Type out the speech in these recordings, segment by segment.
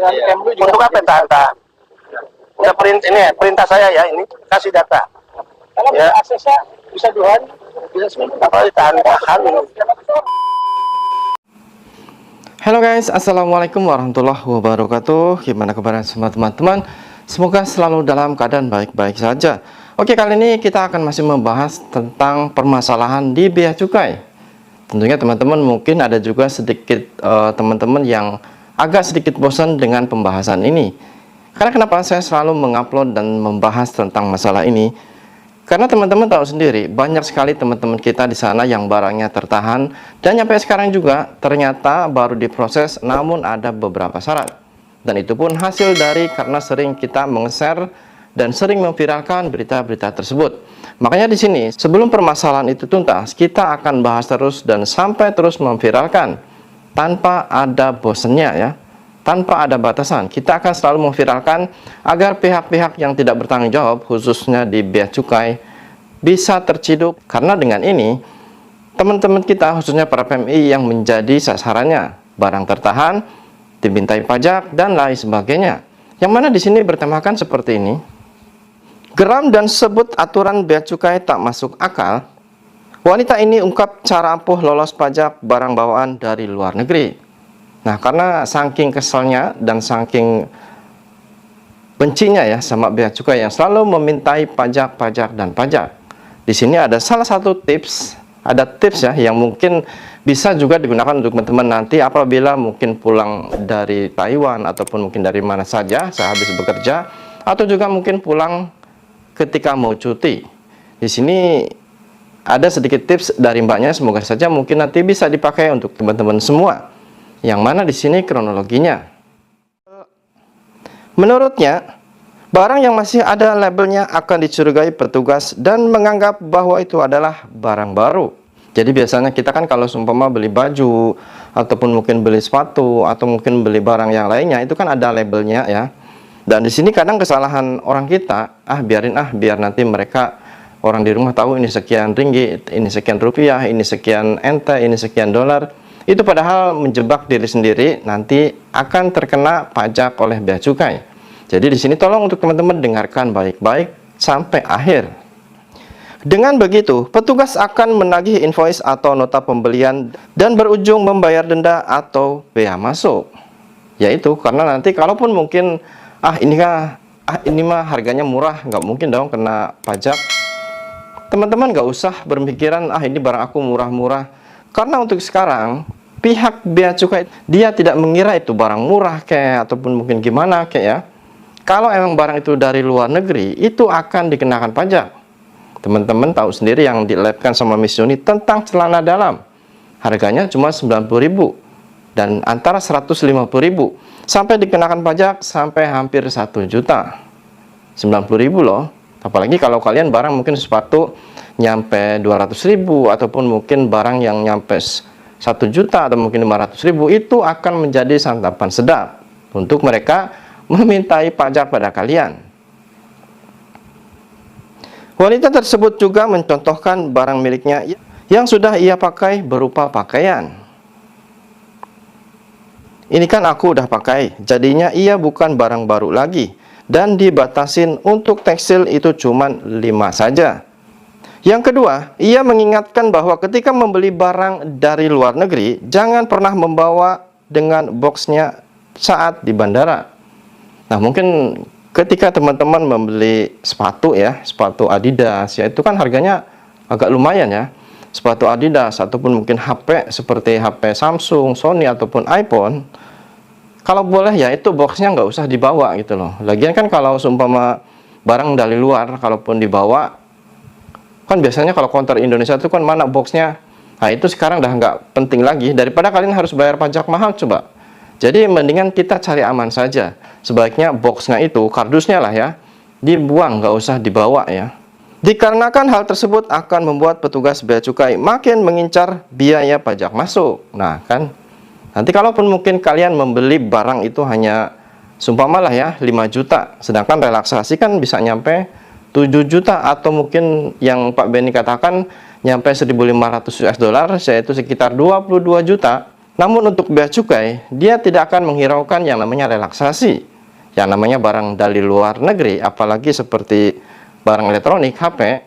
dengan Kemlu juga. Untuk apa data? Udah perintah saya ya, ini kasih data. Kalau Ya. aksesnya bisa 2 hari, bisa seminggu. Apa ditahan-tahan? Halo guys, assalamualaikum warahmatullahi wabarakatuh. Gimana kabar semua teman-teman? Semoga selalu dalam keadaan baik-baik saja. Oke, kali ini kita akan masih membahas tentang permasalahan di bea cukai. Tentunya teman-teman mungkin ada juga sedikit teman-teman yang agak sedikit bosan dengan pembahasan ini. Karena kenapa saya selalu mengupload dan membahas tentang masalah ini? Karena teman-teman tahu sendiri, banyak sekali teman-teman kita di sana yang barangnya tertahan dan sampai sekarang juga ternyata baru diproses, namun ada beberapa syarat. Dan itu pun hasil dari karena sering kita meng-share dan sering memviralkan berita-berita tersebut. Makanya di sini, sebelum permasalahan itu tuntas, kita akan bahas terus dan sampai terus memviralkan tanpa ada bosannya ya. Tanpa ada batasan, kita akan selalu memviralkan agar pihak-pihak yang tidak bertanggung jawab, khususnya di bea cukai, bisa terciduk. Karena dengan ini, teman-teman kita, khususnya para PMI yang menjadi sasarannya, barang tertahan, dimintai pajak, dan lain sebagainya. Yang mana di sini bertemakan seperti ini. Geram dan sebut aturan bea cukai tak masuk akal. Wanita ini ungkap cara ampuh lolos pajak barang bawaan dari luar negeri. Nah, karena saking keselnya dan saking bencinya ya sama bea cukai yang selalu memintai pajak dan pajak. Di sini ada salah satu tips, ada tips ya yang mungkin bisa juga digunakan untuk teman-teman nanti apabila mungkin pulang dari Taiwan ataupun mungkin dari mana saja sehabis bekerja, atau juga mungkin pulang ketika mau cuti. Di sini ada sedikit tips dari mbaknya, semoga saja mungkin nanti bisa dipakai untuk teman-teman semua. Yang mana di sini kronologinya. Menurutnya, barang yang masih ada labelnya akan dicurigai petugas dan menganggap bahwa itu adalah barang baru. Jadi biasanya kita kan kalau seumpama beli baju ataupun mungkin beli sepatu atau mungkin beli barang yang lainnya itu kan ada labelnya ya. Dan di sini kadang kesalahan orang kita, biarin biar nanti mereka orang di rumah tahu ini sekian ringgit, ini sekian rupiah, ini sekian ente, ini sekian dolar. Itu padahal menjebak diri sendiri, nanti akan terkena pajak oleh bea cukai. Jadi di sini tolong untuk teman-teman dengarkan baik-baik sampai akhir. Dengan begitu, petugas akan menagih invoice atau nota pembelian dan berujung membayar denda atau bea masuk. Yaitu karena nanti kalaupun mungkin ini mah harganya murah, nggak mungkin dong kena pajak. Teman-teman nggak usah berpikiran ini barang aku murah-murah. Karena untuk sekarang pihak bea cukai dia tidak mengira itu barang murah kayak ataupun mungkin gimana kayak ya. Kalau emang barang itu dari luar negeri itu akan dikenakan pajak. Teman-teman tahu sendiri yang dilabkan sama Miss Yuni tentang celana dalam. Harganya cuma 90.000 dan antara 150.000 sampai dikenakan pajak sampai hampir 1 juta. 90.000 loh. Apalagi kalau kalian barang mungkin sepatu nyampe 200.000 ataupun mungkin barang yang nyampe 1 juta atau mungkin 500.000, itu akan menjadi santapan sedap untuk mereka memintai pajak pada kalian. Wanita tersebut juga mencontohkan barang miliknya yang sudah ia pakai berupa pakaian. Ini kan aku udah pakai, jadinya ia bukan barang baru lagi dan dibatasin untuk tekstil itu cuma 5 saja. Yang kedua, ia mengingatkan bahwa ketika membeli barang dari luar negeri, jangan pernah membawa dengan boxnya saat di bandara. Nah, mungkin ketika teman-teman membeli sepatu ya, sepatu Adidas ya, itu kan harganya agak lumayan ya. Sepatu Adidas ataupun mungkin HP seperti HP Samsung, Sony ataupun iPhone, kalau boleh ya itu boxnya nggak usah dibawa gitu loh. Lagian kan kalau seumpama barang dari luar, kalaupun dibawa, kan biasanya kalau counter Indonesia itu kan mana boxnya. Nah itu sekarang udah nggak penting lagi, daripada kalian harus bayar pajak mahal coba. Jadi mendingan kita cari aman saja. Sebaiknya boxnya itu, kardusnya lah ya, dibuang, nggak usah dibawa ya. Dikarenakan hal tersebut akan membuat petugas bea cukai makin mengincar biaya pajak masuk. Nah kan, nanti kalaupun mungkin kalian membeli barang itu hanya seumpamalah ya 5 juta, sedangkan relaksasi kan bisa nyampe 7 juta atau mungkin yang Pak Benny katakan nyampe 1.500 US dollar, yaitu sekitar 22 juta. Namun untuk bea cukai, dia tidak akan menghiraukan yang namanya relaksasi, yang namanya barang dari luar negeri, apalagi seperti barang elektronik, HP,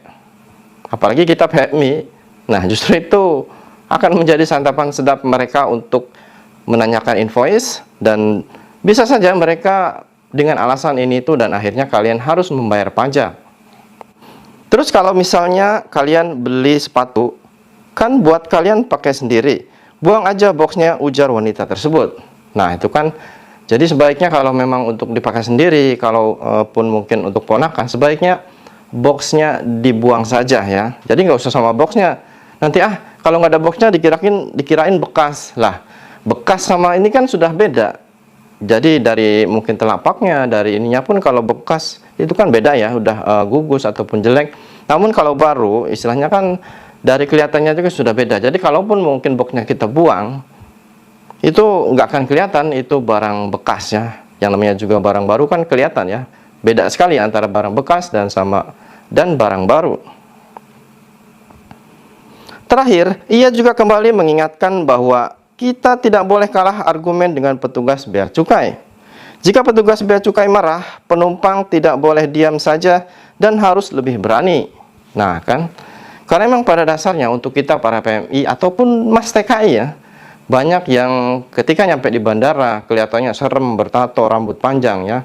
apalagi kita PMI. Nah, justru itu akan menjadi santapan sedap mereka untuk menanyakan invoice, dan bisa saja mereka dengan alasan ini itu, dan akhirnya kalian harus membayar pajak. Terus kalau misalnya kalian beli sepatu, kan buat kalian pakai sendiri, buang aja boxnya, ujar wanita tersebut. Nah, itu kan, jadi sebaiknya kalau memang untuk dipakai sendiri, kalau pun mungkin untuk ponakan, sebaiknya boxnya dibuang saja ya. Jadi nggak usah sama boxnya. Nanti kalau nggak ada boxnya dikirain bekas. Lah, bekas sama ini kan sudah beda. Jadi dari mungkin telapaknya, dari ininya pun kalau bekas itu kan beda ya, udah gugus ataupun jelek. Namun kalau baru, istilahnya kan dari kelihatannya juga sudah beda. Jadi kalaupun mungkin boxnya kita buang, itu nggak akan kelihatan itu barang bekas ya. Yang namanya juga barang baru kan kelihatan ya. Beda sekali antara barang bekas dan barang baru. Terakhir, ia juga kembali mengingatkan bahwa kita tidak boleh kalah argumen dengan petugas bea cukai. Jika petugas bea cukai marah, penumpang tidak boleh diam saja dan harus lebih berani. Nah kan, karena memang pada dasarnya untuk kita para PMI ataupun Mas TKI ya, banyak yang ketika nyampe di bandara kelihatannya serem, bertato, rambut panjang ya.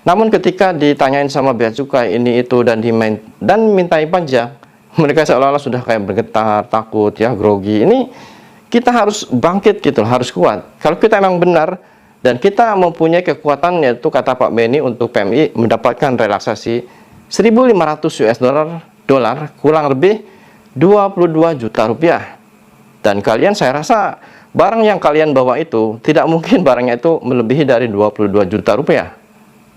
Namun ketika ditanyain sama bea cukai ini itu dan mintai pajak, mereka seolah-olah sudah kayak bergetar, takut ya, grogi. Ini kita harus bangkit gitu, harus kuat. Kalau kita emang benar dan kita mempunyai kekuatan, yaitu kata Pak Benny untuk PMI mendapatkan relaksasi 1.500 US dollar kurang lebih 22 juta rupiah. Dan kalian, saya rasa barang yang kalian bawa itu tidak mungkin barangnya itu melebihi dari 22 juta rupiah.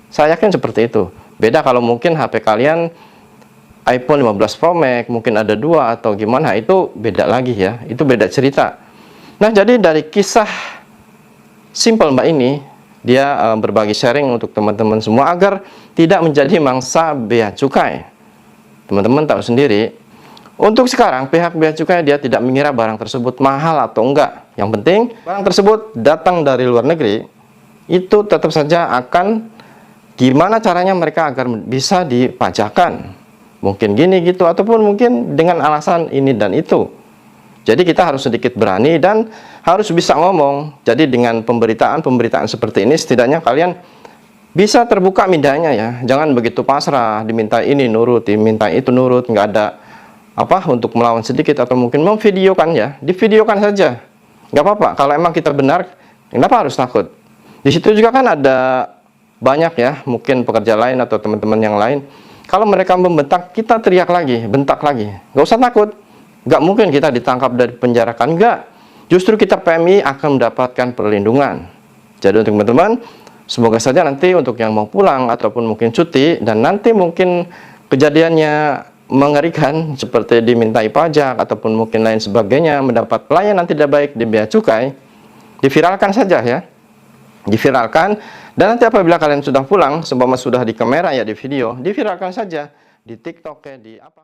Saya yakin seperti itu. Beda kalau mungkin HP kalian iPhone 15 Pro Max, mungkin ada 2 atau gimana, itu beda lagi ya. Itu beda cerita. Nah, jadi dari kisah simple Mbak ini, dia berbagi sharing untuk teman-teman semua agar tidak menjadi mangsa bea cukai. Teman-teman tahu sendiri, untuk sekarang pihak bea cukai dia tidak mengira barang tersebut mahal atau enggak. Yang penting barang tersebut datang dari luar negeri, itu tetap saja akan gimana caranya mereka agar bisa dipajakan. Mungkin gini gitu, ataupun mungkin dengan alasan ini dan itu. Jadi kita harus sedikit berani dan harus bisa ngomong. Jadi dengan pemberitaan seperti ini, setidaknya kalian bisa terbuka mindanya ya. Jangan begitu pasrah, diminta ini nurut, diminta itu nurut, nggak ada untuk melawan sedikit atau mungkin memvideokan ya. Divideokan saja, nggak apa-apa. Kalau emang kita benar, kenapa harus takut? Di situ juga kan ada banyak ya, mungkin pekerja lain atau teman-teman yang lain. Kalau mereka membentak, kita teriak lagi, bentak lagi. Nggak usah takut. Nggak mungkin kita ditangkap dari penjara kan? Nggak. Justru kita PMI akan mendapatkan perlindungan. Jadi untuk teman-teman, semoga saja nanti untuk yang mau pulang ataupun mungkin cuti, dan nanti mungkin kejadiannya mengerikan seperti dimintai pajak ataupun mungkin lain sebagainya, mendapat pelayanan tidak baik di bea cukai, diviralkan saja ya. Diviralkan, dan nanti apabila kalian sudah pulang, seumpama sudah di kamera ya, di video, diviralkan saja di TikTok ya, di apa.